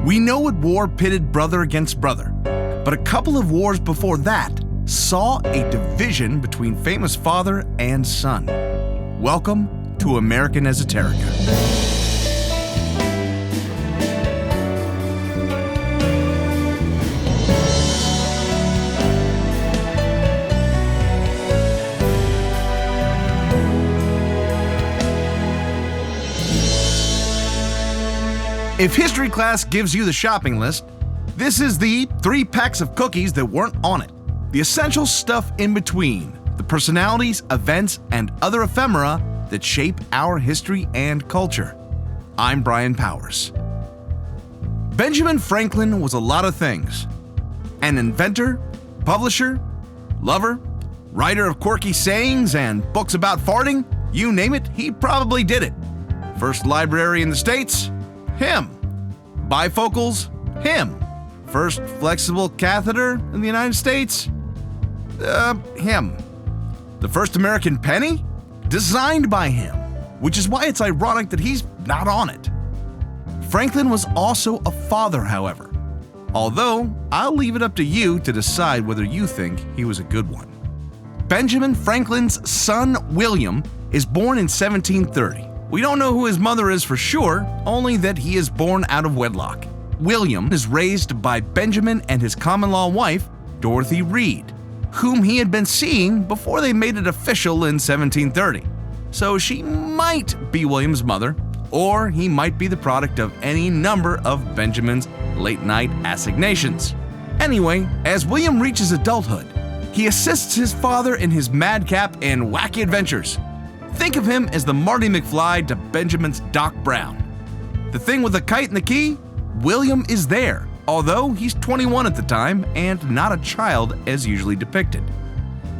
We know a war pitted brother against brother, but a couple of wars before that saw a division between famous father and son. Welcome to American Esoterica. If history class gives you the shopping list, this is the 3 packs of cookies that weren't on it. The essential stuff in between, the personalities, events, and other ephemera that shape our history and culture. I'm Brian Powers. Benjamin Franklin was a lot of things. An inventor, publisher, lover, writer of quirky sayings and books about farting, you name it, he probably did it. First library in the States? Him. Bifocals? Him. First flexible catheter in the United States? Him. The first American penny? Designed by him, which is why it's ironic that he's not on it. Franklin was also a father, however, although I'll leave it up to you to decide whether you think he was a good one. Benjamin Franklin's son, William, is born in 1730. We don't know who his mother is for sure, only that he is born out of wedlock. William is raised by Benjamin and his common-law wife, Dorothy Reed, whom he had been seeing before they made it official in 1730. So she might be William's mother, or he might be the product of any number of Benjamin's late-night assignations. Anyway, as William reaches adulthood, he assists his father in his madcap and wacky adventures. Think of him as the Marty McFly to Benjamin's Doc Brown. The thing with the kite and the key? William is there, although he's 21 at the time and not a child as usually depicted.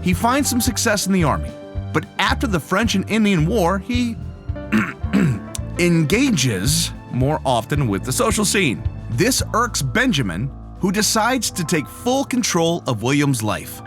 He finds some success in the army, but after the French and Indian War, he engages more often with the social scene. This irks Benjamin, who decides to take full control of William's life.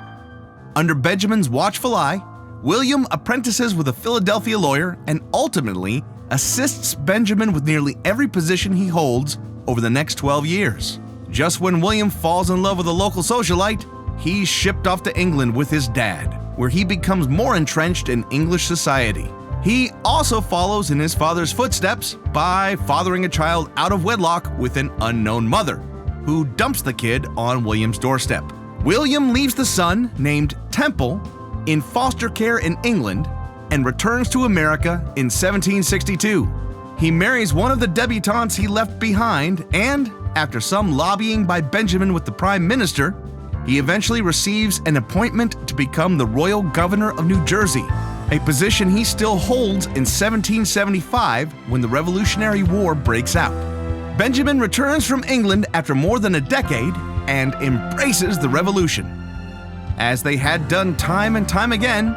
Under Benjamin's watchful eye, William apprentices with a Philadelphia lawyer and ultimately assists Benjamin with nearly every position he holds over the next 12 years. Just when William falls in love with a local socialite, he's shipped off to England with his dad, where he becomes more entrenched in English society. He also follows in his father's footsteps by fathering a child out of wedlock with an unknown mother, who dumps the kid on William's doorstep. William leaves the son, named Temple, in foster care in England and returns to America in 1762. He marries one of the debutantes he left behind, and after some lobbying by Benjamin with the Prime Minister, he eventually receives an appointment to become the Royal Governor of New Jersey, a position he still holds in 1775 when the Revolutionary War breaks out. Benjamin returns from England after more than a decade and embraces the Revolution. As they had done time and time again,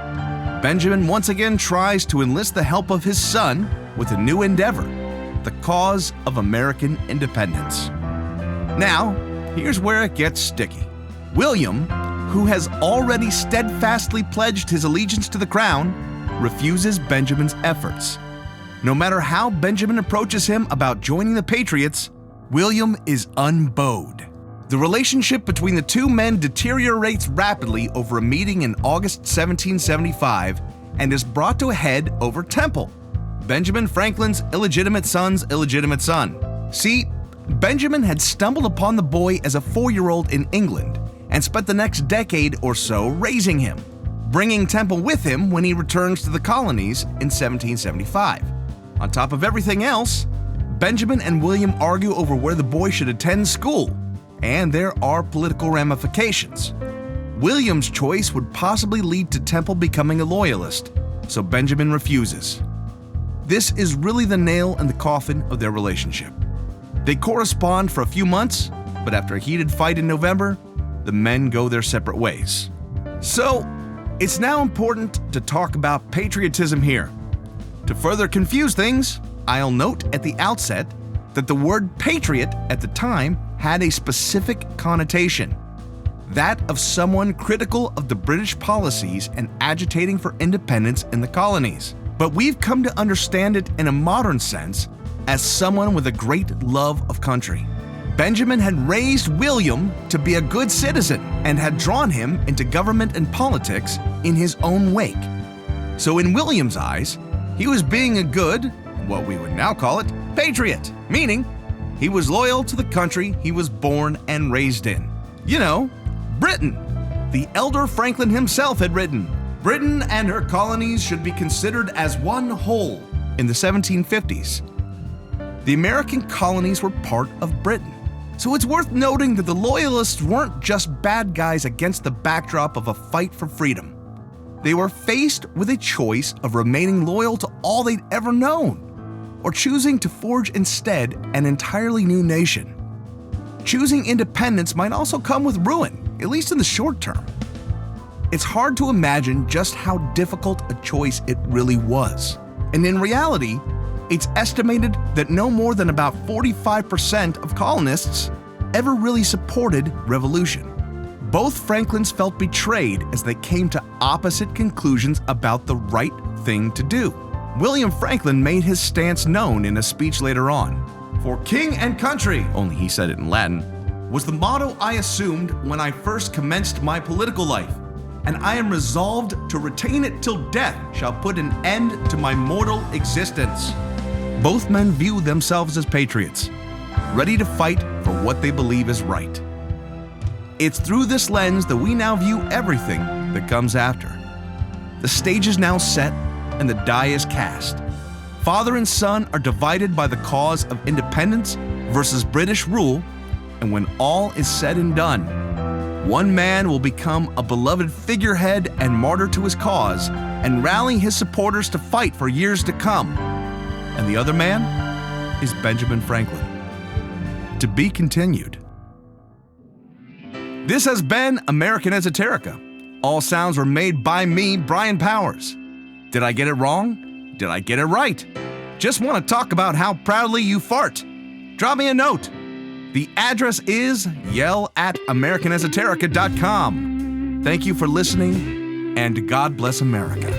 Benjamin once again tries to enlist the help of his son with a new endeavor, the cause of American independence. Now, here's where it gets sticky. William, who has already steadfastly pledged his allegiance to the crown, refuses Benjamin's efforts. No matter how Benjamin approaches him about joining the Patriots, William is unbowed. The relationship between the two men deteriorates rapidly over a meeting in August 1775 and is brought to a head over Temple, Benjamin Franklin's illegitimate son's illegitimate son. See, Benjamin had stumbled upon the boy as a 4-year-old in England and spent the next decade or so raising him, bringing Temple with him when he returns to the colonies in 1775. On top of everything else, Benjamin and William argue over where the boy should attend school, and there are political ramifications. William's choice would possibly lead to Temple becoming a loyalist, so Benjamin refuses. This is really the nail in the coffin of their relationship. They correspond for a few months, but after a heated fight in November, the men go their separate ways. So, it's now important to talk about patriotism here. To further confuse things, I'll note at the outset that the word patriot at the time had a specific connotation, that of someone critical of the British policies and agitating for independence in the colonies. But we've come to understand it in a modern sense as someone with a great love of country. Benjamin had raised William to be a good citizen and had drawn him into government and politics in his own wake. So in William's eyes, he was being a good, what we would now call it, patriot, meaning he was loyal to the country he was born and raised in. You know, Britain. The elder Franklin himself had written, "Britain and her colonies should be considered as one whole." In the 1750s, the American colonies were part of Britain. So it's worth noting that the Loyalists weren't just bad guys against the backdrop of a fight for freedom. They were faced with a choice of remaining loyal to all they'd ever known, or choosing to forge instead an entirely new nation. Choosing independence might also come with ruin, at least in the short term. It's hard to imagine just how difficult a choice it really was. And in reality, it's estimated that no more than about 45% of colonists ever really supported revolution. Both Franklins felt betrayed as they came to opposite conclusions about the right thing to do. William Franklin made his stance known in a speech later on. "For king and country," only he said it in Latin, "was the motto I assumed when I first commenced my political life, and I am resolved to retain it till death shall put an end to my mortal existence." Both men view themselves as patriots, ready to fight for what they believe is right. It's through this lens that we now view everything that comes after. The stage is now set and the die is cast. Father and son are divided by the cause of independence versus British rule, and when all is said and done, one man will become a beloved figurehead and martyr to his cause and rally his supporters to fight for years to come. And the other man is Benjamin Franklin. To be continued. This has been American Esoterica. All sounds were made by me, Brian Powers. Did I get it wrong? Did I get it right? Just want to talk about how proudly you fart? Drop me a note. The address is yell@americanesoterica.com. Thank you for listening, and God bless America.